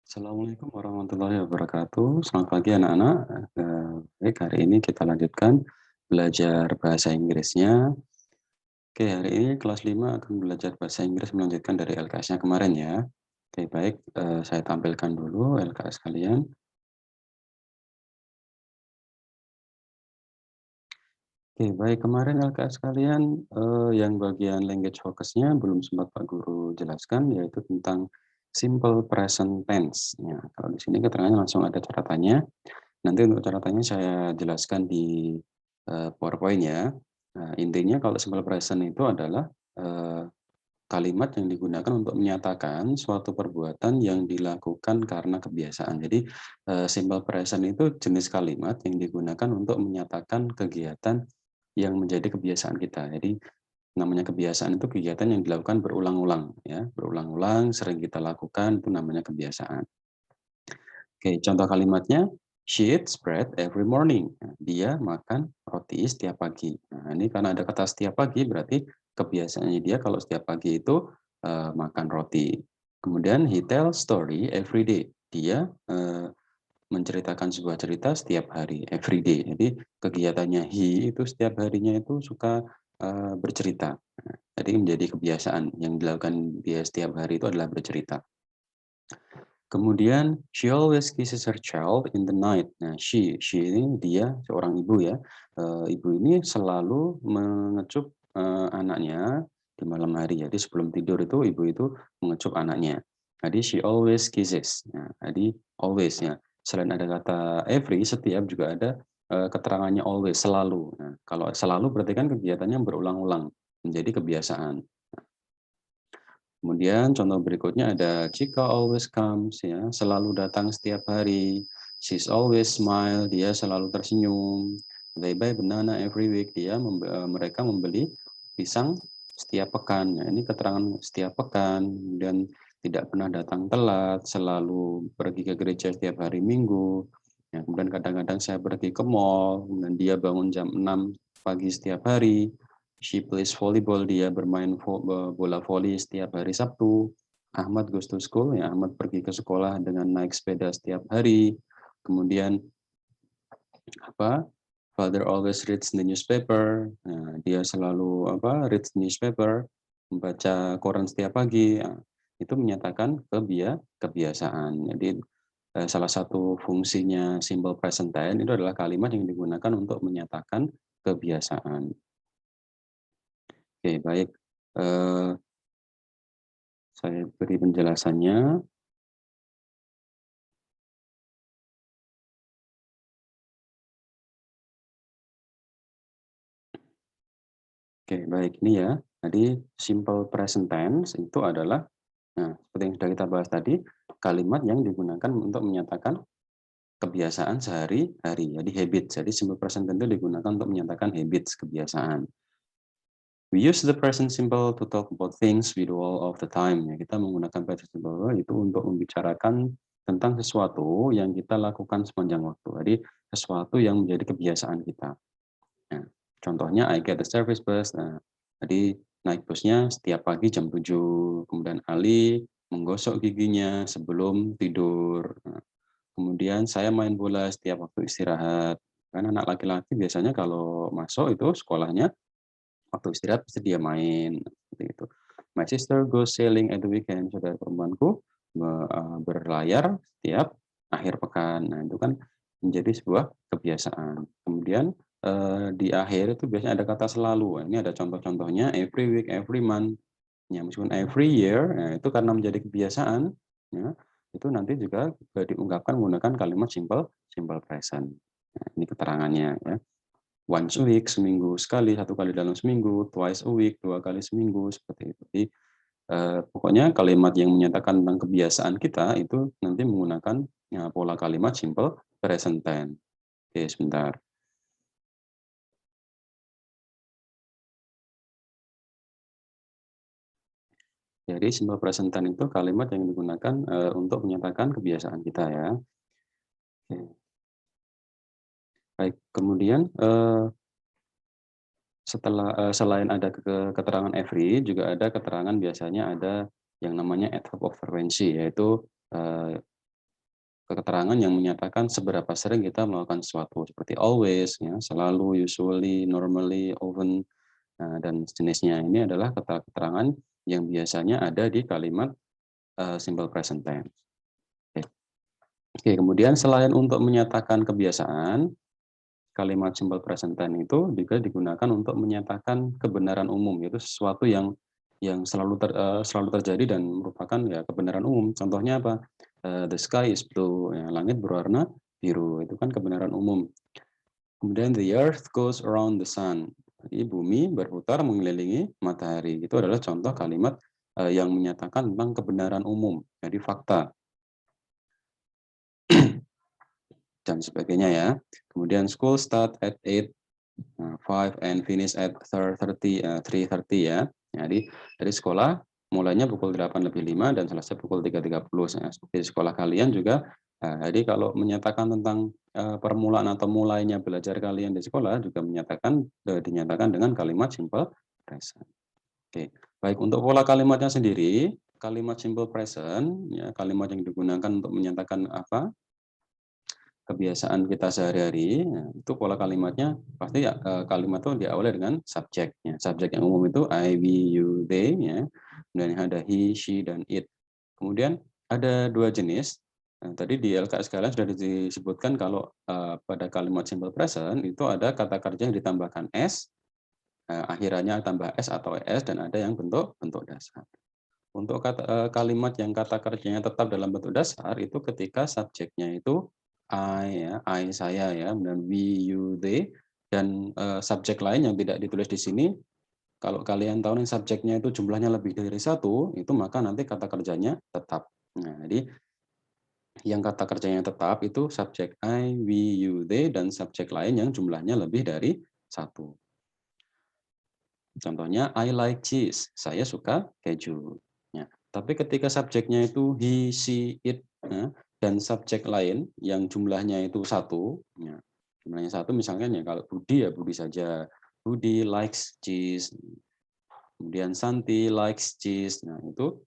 Assalamualaikum warahmatullahi wabarakatuh. Selamat pagi anak-anak. Baik, hari ini kita lanjutkan belajar bahasa Inggrisnya. Oke, hari ini kelas 5 akan belajar bahasa Inggris melanjutkan dari LKS-nya kemarin ya. Oke, baik, saya tampilkan dulu LKS kalian. Oke, baik, kemarin LKS kalian yang bagian language focus-nya belum sempat Pak Guru jelaskan, yaitu tentang simple present tense. Ya, kalau di sini keterangannya langsung ada catatannya. Nanti untuk catatannya saya jelaskan di PowerPoint ya. Nah, intinya kalau simple present itu adalah kalimat yang digunakan untuk menyatakan suatu perbuatan yang dilakukan karena kebiasaan. Jadi simple present itu jenis kalimat yang digunakan untuk menyatakan kegiatan yang menjadi kebiasaan kita. Jadi namanya kebiasaan itu kegiatan yang dilakukan berulang-ulang ya, berulang-ulang sering kita lakukan itu namanya kebiasaan. Oke, contoh kalimatnya, she eats bread every morning. Nah, dia makan roti setiap pagi. Nah, ini karena ada kata setiap pagi, berarti kebiasaannya dia kalau setiap pagi itu makan roti. Kemudian he tell story every day. Dia menceritakan sebuah cerita setiap hari, every day. Jadi kegiatannya he itu setiap harinya itu suka bercerita. Nah, jadi menjadi kebiasaan yang dilakukan dia setiap hari itu adalah bercerita. Kemudian she always kisses her child in the night. Nah, she ini dia seorang ibu ya. Ibu ini selalu mengecup anaknya di malam hari. Jadi sebelum tidur itu ibu itu mengecup anaknya. Jadi she always kisses. Nah, jadi always ya. Selain ada kata every, setiap juga ada keterangannya always, selalu. Nah, kalau selalu berarti kan kegiatannya berulang-ulang menjadi kebiasaan. Kemudian contoh berikutnya ada Chica always comes ya, selalu datang setiap hari. She's always smile, dia selalu tersenyum. They buy banana every week, mereka membeli pisang setiap pekan. Nah, ini keterangan setiap pekan dan tidak pernah datang telat, selalu pergi ke gereja setiap hari Minggu. Ya, kemudian kadang-kadang saya pergi ke mall, dan dia bangun jam 6 pagi setiap hari. She plays volleyball, dia bermain bola voli setiap hari Sabtu. Ahmad goes to school, ya Ahmad pergi ke sekolah dengan naik sepeda setiap hari. Kemudian apa? Father always reads the newspaper. Nah, dia selalu reads the newspaper, membaca koran setiap pagi. Nah, itu menyatakan kebiasaan. Jadi salah satu fungsinya simple present tense itu adalah kalimat yang digunakan untuk menyatakan kebiasaan. Oke, baik. Eh, Saya beri penjelasannya. Oke, baik. Ini ya. Jadi simple present tense itu adalah, nah, seperti yang sudah kita bahas tadi, kalimat yang digunakan untuk menyatakan kebiasaan sehari-hari. Jadi habits. Jadi simple present tense itu digunakan untuk menyatakan habits, kebiasaan. We use the present simple to talk about things we do all of the time. Ya, kita menggunakan present simple itu untuk membicarakan tentang sesuatu yang kita lakukan sepanjang waktu. Jadi sesuatu yang menjadi kebiasaan kita. Nah, contohnya I get the service bus. Nah, jadi naik busnya setiap pagi jam 7. Kemudian Ali menggosok giginya sebelum tidur. Nah, kemudian saya main bola setiap waktu istirahat. Karena anak laki-laki biasanya kalau masuk itu sekolahnya waktu istirahat pasti dia main seperti itu. My sister goes sailing at the weekend. Saudara perempuanku berlayar setiap akhir pekan. Nah, itu kan menjadi sebuah kebiasaan. Kemudian di akhir itu biasanya ada kata selalu. Nah, ini ada contoh-contohnya every week, every month. Ya, meskipun every year, nah, itu karena menjadi kebiasaan, ya, itu nanti juga diungkapkan menggunakan kalimat simple simple present. Nah, ini keterangannya ya. Once a week, seminggu sekali, 1 kali dalam seminggu, twice a week, 2 kali seminggu, seperti itu. Jadi, pokoknya kalimat yang menyatakan tentang kebiasaan kita itu nanti menggunakan pola kalimat simple present tense. Oke, sebentar. Jadi simple present tense itu kalimat yang digunakan untuk menyatakan kebiasaan kita ya. Oke. Baik, kemudian selain ada keterangan every, juga ada keterangan biasanya ada yang namanya adverb of frequency, yaitu keterangan yang menyatakan seberapa sering kita melakukan sesuatu seperti always, ya, selalu, usually, normally, often, dan sejenisnya. Ini adalah keterangan yang biasanya ada di kalimat simple present tense. Oke. Oke, kemudian selain untuk menyatakan kebiasaan, kalimat simple present tense itu juga digunakan untuk menyatakan kebenaran umum, yaitu sesuatu yang selalu terjadi dan merupakan ya kebenaran umum. Contohnya apa? The sky is blue, ya, langit berwarna biru, itu kan kebenaran umum. Kemudian the earth goes around the sun. Jadi bumi berputar mengelilingi matahari. Itu adalah contoh kalimat yang menyatakan tentang kebenaran umum, jadi fakta dan sebagainya ya. Kemudian school start at 5 and finish at 3:30 ya. Jadi dari sekolah mulainya pukul 8:05 dan selesai pukul 3:30. Nah, seperti di sekolah kalian juga. Jadi kalau menyatakan tentang permulaan atau mulainya belajar kalian di sekolah juga dinyatakan dengan kalimat simple present. Oke, baik untuk pola kalimatnya sendiri, kalimat simple present ya kalimat yang digunakan untuk menyatakan apa? Kebiasaan kita sehari-hari, nah, itu pola kalimatnya pasti ya, kalimat itu diawali dengan subjeknya. Subjek yang umum itu I, we, you, they, ya. Dan ada he, she, dan it. Kemudian ada dua jenis. Tadi di LKS kalian sudah disebutkan kalau pada kalimat simple present itu ada kata kerja yang ditambahkan s, akhirannya tambah s atau es, dan ada yang bentuk dasar. Untuk kalimat yang kata kerjanya tetap dalam bentuk dasar itu ketika subjeknya itu I ya, I saya ya, dan we, you, they, dan subjek lain yang tidak ditulis di sini, kalau kalian tahu nih subjeknya itu jumlahnya lebih dari satu, itu maka nanti kata kerjanya tetap. Nah, jadi yang kata kerjanya tetap itu subjek I, we, you, they, dan subjek lain yang jumlahnya lebih dari satu. Contohnya, I like cheese. Saya suka keju. Ya. Tapi ketika subjeknya itu he, she, it, ya, dan subjek lain yang jumlahnya itu satu, ya, jumlahnya satu misalkan ya kalau Budi ya Budi saja. Budi likes cheese. Kemudian Santi likes cheese. Nah itu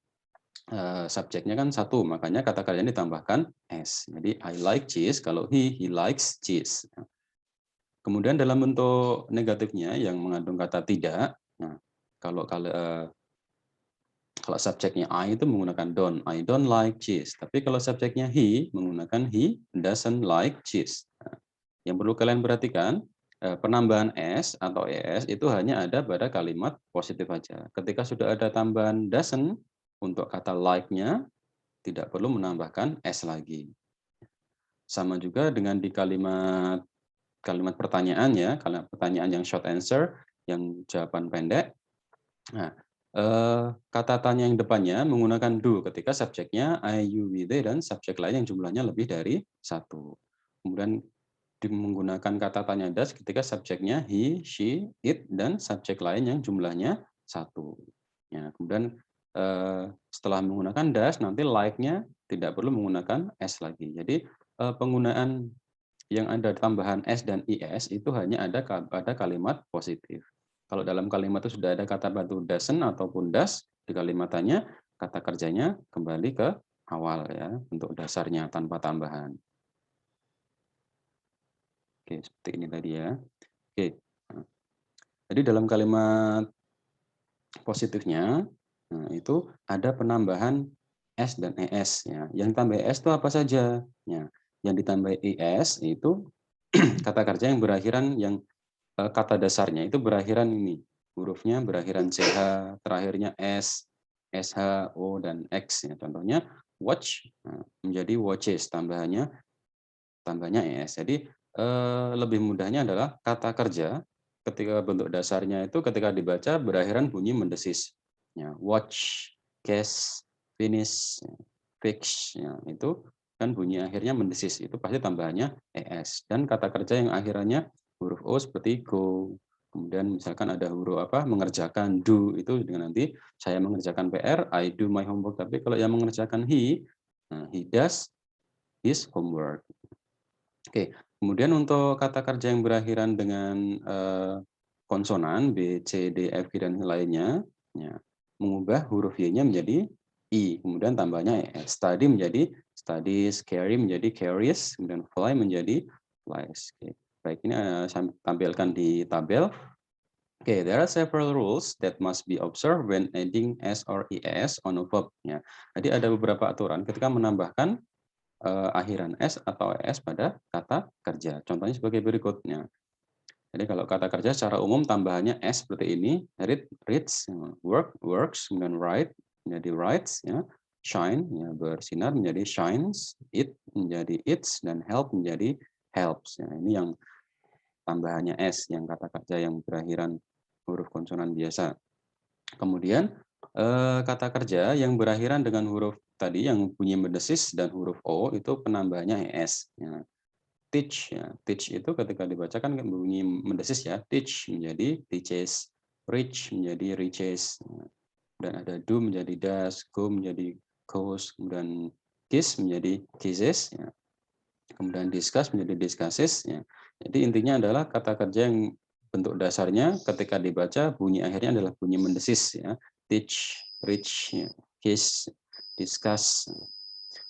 subjeknya kan satu, makanya kata kerjanya ditambahkan s. Jadi I like cheese, kalau he likes cheese. Kemudian dalam bentuk negatifnya yang mengandung kata tidak, nah kalau kalau subjeknya I itu menggunakan don't, I don't like cheese. Tapi kalau subjeknya he menggunakan he doesn't like cheese. Nah, yang perlu kalian perhatikan, penambahan s atau es itu hanya ada pada kalimat positif saja. Ketika sudah ada tambahan doesn't untuk kata like-nya, tidak perlu menambahkan s lagi. Sama juga dengan di kalimat pertanyaan ya, kalimat pertanyaan yang short answer, yang jawaban pendek. Nah, kata tanya yang depannya menggunakan do ketika subjeknya I, you, we, they, dan subjek lain yang jumlahnya lebih dari satu. Kemudian menggunakan kata tanya das ketika subjeknya he, she, it, dan subjek lain yang jumlahnya satu. Ya, kemudian setelah menggunakan das nanti like-nya tidak perlu menggunakan s lagi. Jadi penggunaan yang ada tambahan s dan is itu hanya ada pada kalimat positif. Kalau dalam kalimat itu sudah ada kata bantu doesn't ataupun does di kalimat tanya, kata kerjanya kembali ke awal ya, untuk dasarnya tanpa tambahan. Oke, seperti ini tadi ya. Oke. Jadi dalam kalimat positifnya, nah itu ada penambahan s dan es ya. Yang ditambah es itu apa saja? Ya, yang ditambah es itu kata kerja yang berakhiran yang kata dasarnya itu berakhiran ini. Hurufnya berakhiran ch, terakhirnya s, sh, o, dan x ya. Contohnya watch menjadi watches, tambahnya es. Jadi lebih mudahnya adalah kata kerja ketika bentuk dasarnya itu ketika dibaca berakhiran bunyi mendesis. Ya, watch, guess, finish, fix, ya, itu kan bunyi akhirnya mendesis. Itu pasti tambahannya es. Dan kata kerja yang akhirannya huruf o seperti go. Kemudian misalkan ada huruf apa mengerjakan do, itu dengan nanti saya mengerjakan PR, I do my homework. Tapi kalau yang mengerjakan he does his homework. Oke, kemudian untuk kata kerja yang berakhiran dengan konsonan B, C, D, F, G, dan lainnya, ya, mengubah huruf Y-nya menjadi I, kemudian tambahnya ES. Tadi menjadi Studies, carry menjadi carries, kemudian fly menjadi flies. Oke. Baik, ini saya tampilkan di tabel. Oke, there are several rules that must be observed when adding s or es on a verb. Ya. Jadi ada beberapa aturan ketika menambahkan akhiran s atau es pada kata kerja. Contohnya sebagai berikutnya. Jadi kalau kata kerja secara umum tambahannya s seperti ini, read, reads, work, works, kemudian write menjadi writes, ya, shine, ya, bersinar menjadi shines, eat menjadi eats, dan help menjadi helps. Ya, ini yang tambahannya s, yang kata kerja yang berakhiran huruf konsonan biasa. Kemudian kata kerja yang berakhiran dengan huruf tadi yang bunyi mendesis dan huruf o itu penambahannya es. Ya. Teach, ya. Teach itu ketika dibacakan kan bunyi mendesis ya. Teach menjadi teaches, reach menjadi reaches, dan ada do menjadi does, go menjadi goes, kemudian kiss menjadi kisses, ya. Kemudian discuss menjadi discusses. Ya. Jadi intinya adalah kata kerja yang bentuk dasarnya ketika dibaca bunyi akhirnya adalah bunyi mendesis ya. Teach, reach, ya. Kiss, discuss.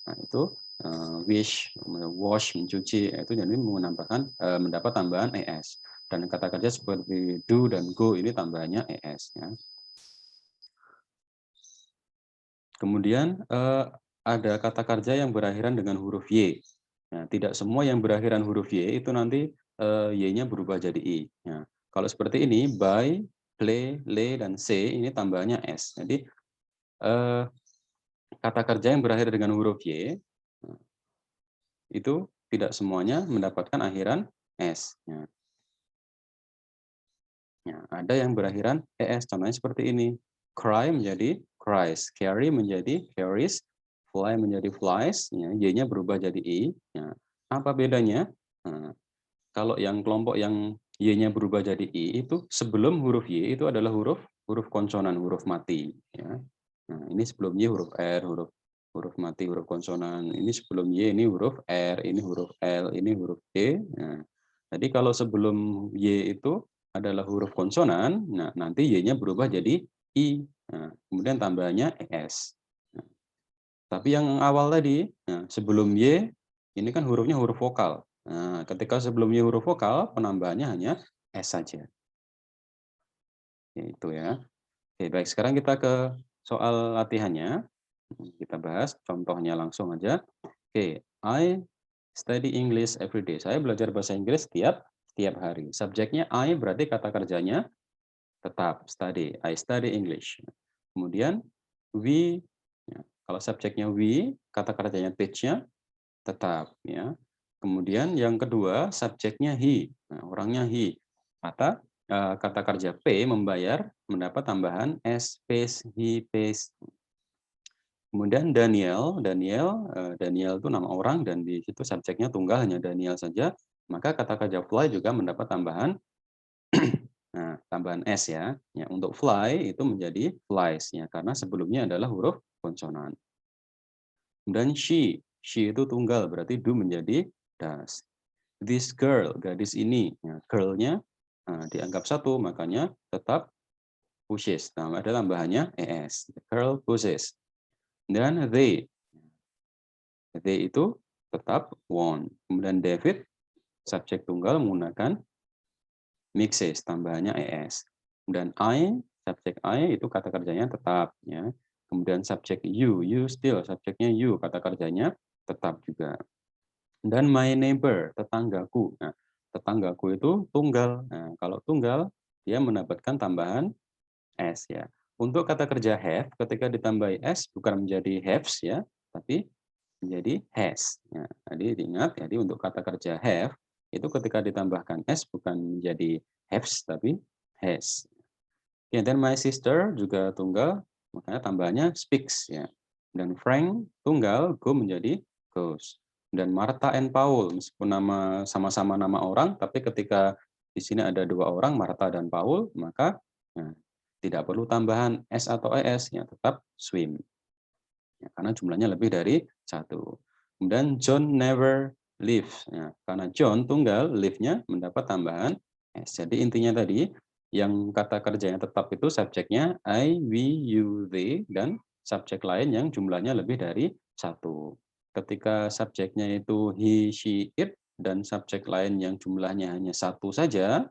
Nah, itu wish, wash, mencuci, itu jadi mendapat tambahan es. Dan kata kerja seperti do dan go ini tambahannya es. Ya. Kemudian ada kata kerja yang berakhiran dengan huruf y. Nah, tidak semua yang berakhiran huruf y itu nanti y-nya berubah jadi i. Ya. Kalau seperti ini, buy, play, lay, dan say ini tambahannya s. Jadi kata kerja yang berakhir dengan huruf y itu tidak semuanya mendapatkan akhiran s. Ya. Ya, ada yang berakhiran es. Contohnya seperti ini. Cry menjadi cries, carry menjadi carries, fly menjadi flies, ya, y-nya berubah jadi i. Ya. Apa bedanya? Nah, kalau yang kelompok yang y-nya berubah jadi i itu sebelum huruf y itu adalah huruf huruf konsonan, huruf mati. Ya. Nah, ini sebelum y huruf r, huruf huruf mati, huruf konsonan. Ini sebelum y ini huruf r, ini huruf l, ini huruf e. Nah, jadi kalau sebelum y itu adalah huruf konsonan, nah nanti y-nya berubah jadi i. Nah, kemudian tambahannya es. Nah, tapi yang awal tadi, nah, sebelum y ini kan hurufnya huruf vokal. Nah, ketika sebelum y huruf vokal, penambahannya hanya s saja. Itu ya. Oke, baik. Sekarang kita ke soal latihannya. Kita bahas contohnya langsung aja. Oke, I study English every day. Saya belajar bahasa Inggris tiap hari. Subjeknya I berarti kata kerjanya tetap study. I study English. Kemudian we, ya, kalau subjeknya we, kata kerjanya teach-nya tetap. Ya. Kemudian yang kedua subjeknya he, nah, orangnya he. Kata kerja pay membayar mendapat tambahan s, pays, he pays. Kemudian Daniel itu nama orang dan di situ subjeknya tunggal hanya Daniel saja. Maka kata kerja fly juga mendapat tambahan nah, tambahan s ya. Ya, untuk fly itu menjadi flies ya karena sebelumnya adalah huruf konsonan. Kemudian she itu tunggal berarti do menjadi does. This girl, gadis ini, ya, girl-nya dianggap satu makanya tetap pushes. Nah, ada tambahannya es. The girl pushes. Dan they itu tetap won. Kemudian David subjek tunggal menggunakan mixes, tambahannya es. Dan subjek I itu kata kerjanya tetap ya. Kemudian subjek you still subjeknya you, kata kerjanya tetap juga. Dan my neighbor, tetanggaku. Nah, tetanggaku itu tunggal. Nah, kalau tunggal dia mendapatkan tambahan s ya. Untuk kata kerja have ketika ditambahi s bukan menjadi haves ya, tapi menjadi has. Ya, jadi diingat, jadi untuk kata kerja have itu ketika ditambahkan s bukan menjadi haves tapi has. Ya, dan my sister juga tunggal, makanya tambahnya speaks ya. Dan Frank tunggal, go menjadi goes. Dan Martha and Paul meskipun sama-sama nama orang, tapi ketika di sini ada dua orang, Martha dan Paul, maka nah, tidak perlu tambahan s atau es, ya tetap swim. Ya, karena jumlahnya lebih dari satu. Kemudian John never leave. Ya, karena John tunggal, leave-nya mendapat tambahan s. Jadi intinya tadi, yang kata kerjanya tetap itu subjeknya I, we, you, they, dan subjek lain yang jumlahnya lebih dari satu. ketika subjeknya itu he, she, it, dan subjek lain yang jumlahnya hanya satu saja,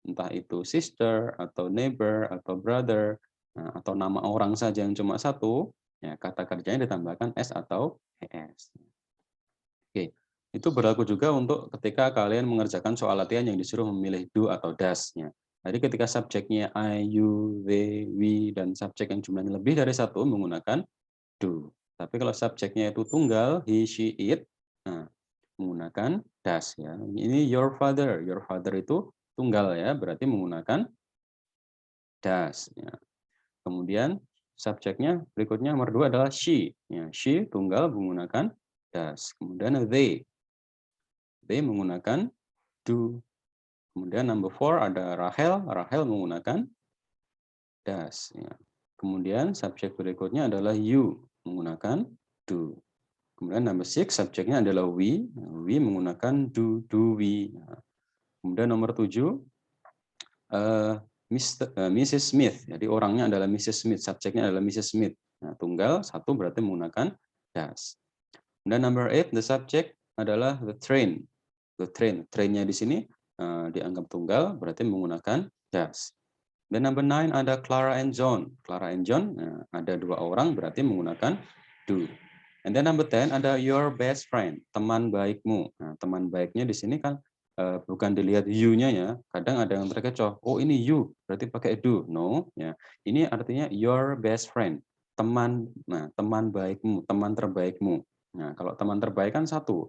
entah itu sister, atau neighbor, atau brother, atau nama orang saja yang cuma satu, ya kata kerjanya ditambahkan s atau es. Oke, itu berlaku juga untuk ketika kalian mengerjakan soal latihan yang disuruh memilih do atau does-nya. Jadi ketika subjeknya I, you, they, we, dan subjek yang jumlahnya lebih dari satu menggunakan do. Tapi kalau subjeknya itu tunggal, he, she, it, nah, menggunakan does ya. Ini your father. Your father itu tunggal ya, berarti menggunakan does. Ya. Kemudian subjeknya berikutnya nomor 2 adalah she. Ya, she tunggal menggunakan does. Kemudian they menggunakan do. Kemudian number 4 ada Rahel. Rahel menggunakan does. Ya. Kemudian subjek berikutnya adalah you menggunakan do. Kemudian number 6 subjeknya adalah we. We menggunakan do we. Nah, kemudian nomor 7 Mrs. Smith. Jadi orangnya adalah Mrs. Smith, subjeknya adalah Mrs. Smith. Nah, tunggal satu berarti menggunakan does. Kemudian number 8 the subject adalah the train. The train. Trainnya di sini dianggap tunggal berarti menggunakan does. Dan number 9 ada Clara and John. Clara and John ada dua orang berarti menggunakan do. And then number 10 ada your best friend, teman baikmu. Nah, teman baiknya di sini kan bukan dilihat you-nya ya. Kadang ada yang terkecoh. Oh, ini you, berarti pakai do. No, ya. Ini artinya your best friend, teman, nah, teman baikmu, teman terbaikmu. Nah, kalau teman terbaik kan satu.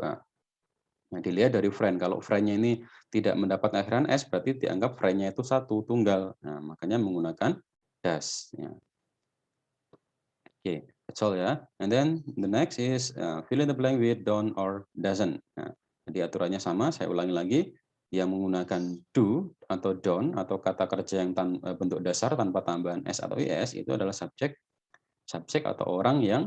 Nah, dilihat dari friend. Kalau friend-nya ini tidak mendapat akhiran S, berarti dianggap friend-nya itu satu, tunggal. Nah, makanya menggunakan does. Ya. Okay, that's all ya. And then the next is fill in the blank with don't or doesn't. Nah, jadi aturannya sama, saya ulangi lagi. Yang menggunakan do atau don't atau kata kerja yang bentuk dasar tanpa tambahan s atau is itu adalah subjek atau orang yang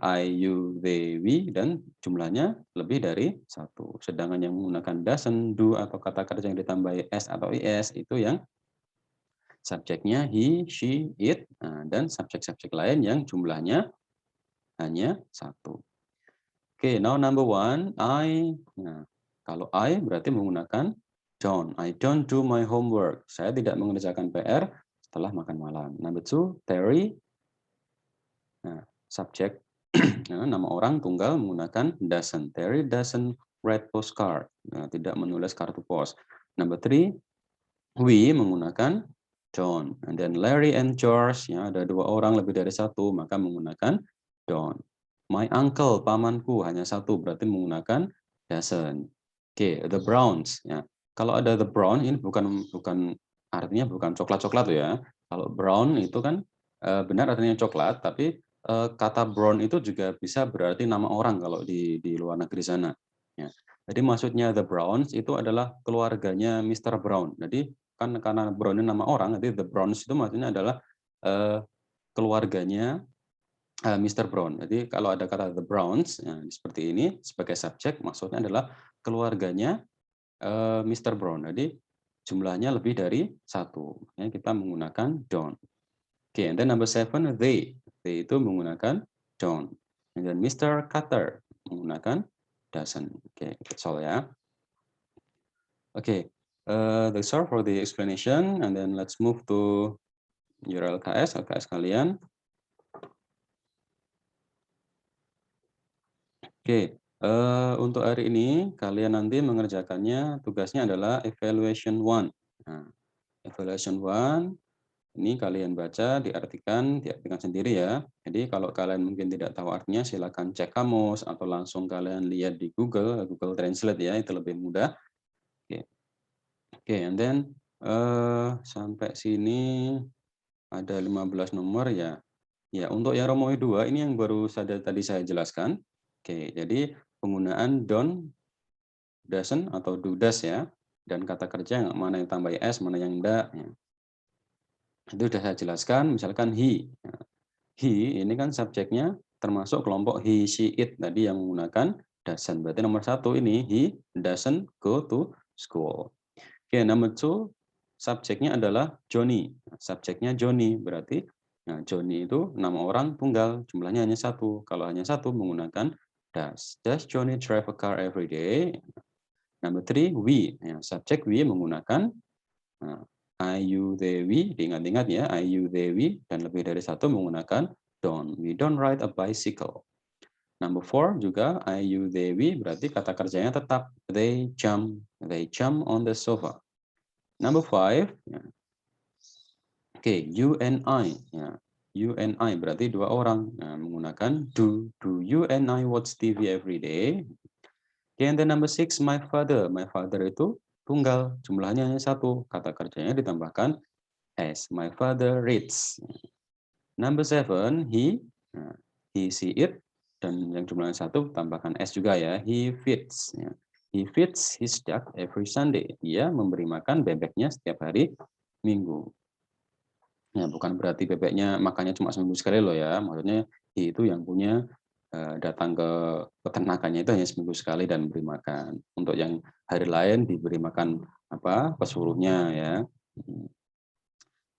I, you, they, we dan jumlahnya lebih dari satu. Sedangkan yang menggunakan doesn't, do atau kata kerja yang ditambahi s atau is itu yang subjeknya he, she, it, dan subjek-subjek lain yang jumlahnya hanya satu. Oke, now number 1, I. Nah, kalau I berarti menggunakan don't. I don't do my homework. Saya tidak mengerjakan PR setelah makan malam. Number 2, Terry. Nah, subjek nama orang tunggal menggunakan doesn't. Terry doesn't write postcard. Nah, tidak menulis kartu pos. Number 3, we menggunakan don't. And then Larry and George, ya, ada dua orang lebih dari satu, maka menggunakan don't. My uncle, pamanku, hanya satu, berarti menggunakan doesn't. Oke, the Browns. Ya. Kalau ada the brown, ini bukan artinya bukan coklat-coklat ya. Kalau brown itu kan benar artinya coklat, tapi kata brown itu juga bisa berarti nama orang kalau di luar negeri sana. Ya. Jadi maksudnya the Browns itu adalah keluarganya Mr. Brown. Jadi kan karena Brown ini nama orang, jadi the Browns itu maksudnya adalah keluarganya Mr. Brown. Jadi kalau ada kata the Browns seperti ini sebagai subjek, maksudnya adalah keluarganya Mr. Brown. Jadi jumlahnya lebih dari satu. Ya, kita menggunakan don't. Oke, and then number 7 they. They itu menggunakan don't. And then Mr. Carter menggunakan doesn't. Oke, that's all ya. Oke, that's all for the explanation, and then let's move to your LKS kalian. Oke, untuk hari ini kalian nanti mengerjakannya, tugasnya adalah evaluation 1. Nah, evaluation 1 ini kalian baca, diartikan sendiri ya. Jadi kalau kalian mungkin tidak tahu artinya, silakan cek kamus atau langsung kalian lihat di Google Translate ya, itu lebih mudah. Oke, and then sampai sini ada 15 nomor ya. Ya, untuk yang Romawi 2 ini yang baru saja tadi saya jelaskan. Oke, jadi penggunaan don't, doesn't atau do does ya. Dan kata kerja yang mana yang tambah s, mana yang enggak. Ya. Itu sudah saya jelaskan, misalkan he. Ya. He ini kan subjeknya termasuk kelompok he, she, it tadi yang menggunakan doesn't. Berarti nomor 1 ini he doesn't go to school. Oke, number 2 subjeknya adalah Johnny. Subjeknya Johnny berarti Johnny itu nama orang tunggal, jumlahnya hanya satu. Kalau hanya satu menggunakan Does. Does Johnny drive a car every day? Number 3, we. Ya, subjek we menggunakan I, you, they, we. Diingat-ingat ya, I, you, they, we. Dan lebih dari satu menggunakan don't. We don't ride a bicycle. Number 4 juga I, you, they, we. Berarti kata kerjanya tetap they jump. They jump on the sofa. Number 5. Ya. Oke, you and I. Ya. You and I berarti dua orang. Nah, menggunakan do. Do you and I watch TV every day? Okay, and then number 6, my father. My father itu tunggal, jumlahnya hanya satu. Kata kerjanya ditambahkan S. My father reads. Number 7, he. Nah, he, see, it. Dan yang jumlahnya satu, tambahkan S juga ya. He feeds. Ya. He feeds his duck every Sunday. Dia memberi makan bebeknya setiap hari Minggu. Ya, bukan berarti bebeknya makannya cuma seminggu sekali loh ya. Maksudnya he itu yang punya datang ke peternakannya itu hanya seminggu sekali dan beri makan. Untuk yang hari lain diberi makan pesuruhnya ya.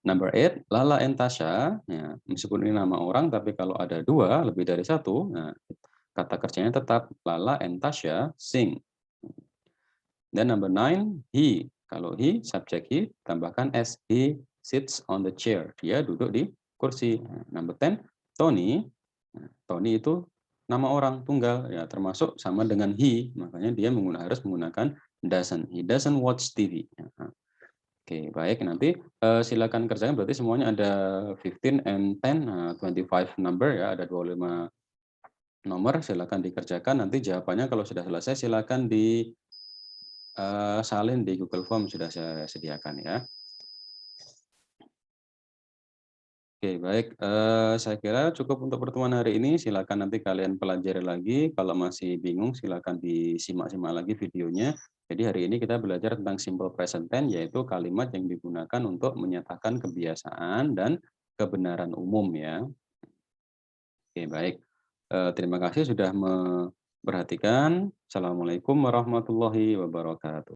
Number 8, Lala and Tasha. Ya, meskipun ini nama orang, tapi kalau ada dua lebih dari satu, nah, kata kerjanya tetap Lala and Tasha sing. Dan number 9, he. Kalau he, subjek he, tambahkan s. He sits on the chair. Dia duduk di kursi. Number 10, Tony. Tony itu nama orang tunggal, ya termasuk sama dengan he. Makanya dia harus menggunakan doesn't. He doesn't watch TV. Oke, baik. Nanti silakan kerjakan. Berarti semuanya ada 15 and 10, 25 number ya. Ada 25 nomor. Silakan dikerjakan. Nanti jawabannya kalau sudah selesai silakan di salin di Google Form sudah saya sediakan ya. Oke, baik. Saya kira cukup untuk pertemuan hari ini. Silakan nanti kalian pelajari lagi. Kalau masih bingung, silakan disimak-simak lagi videonya. Jadi hari ini kita belajar tentang simple present tense, yaitu kalimat yang digunakan untuk menyatakan kebiasaan dan kebenaran umum ya. Oke, baik. Terima kasih sudah memperhatikan. Assalamualaikum warahmatullahi wabarakatuh.